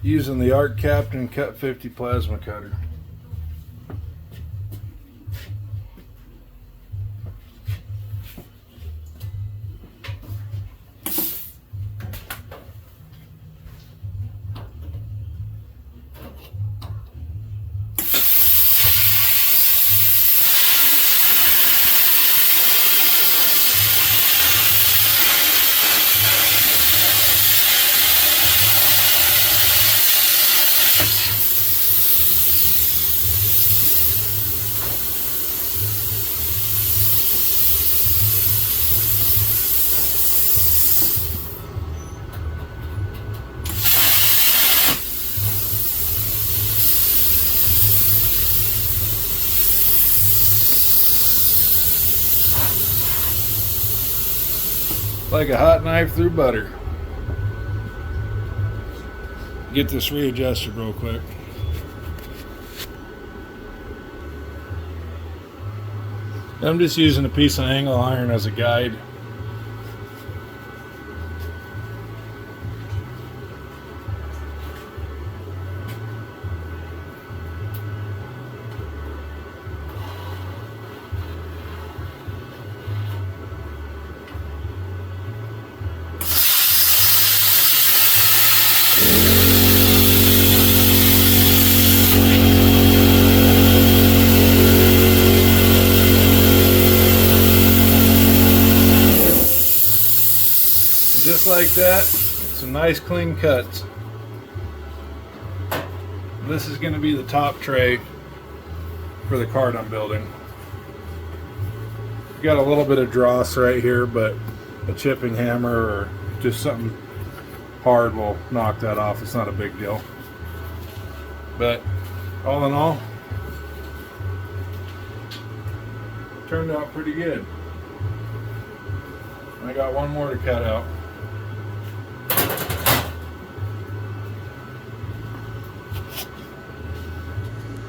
using the Arc Captain CUT50 plasma cutter. Like a hot knife through butter. Get this readjusted real quick. I'm just using a piece of angle iron as a guide. Just like that, some nice clean cuts. This is going to be the top tray for the cart I'm building. Got a little bit of dross right here, but a chipping hammer or just something hard will knock that off. It's not a big deal. But all in all, turned out pretty good. I got one more to cut out.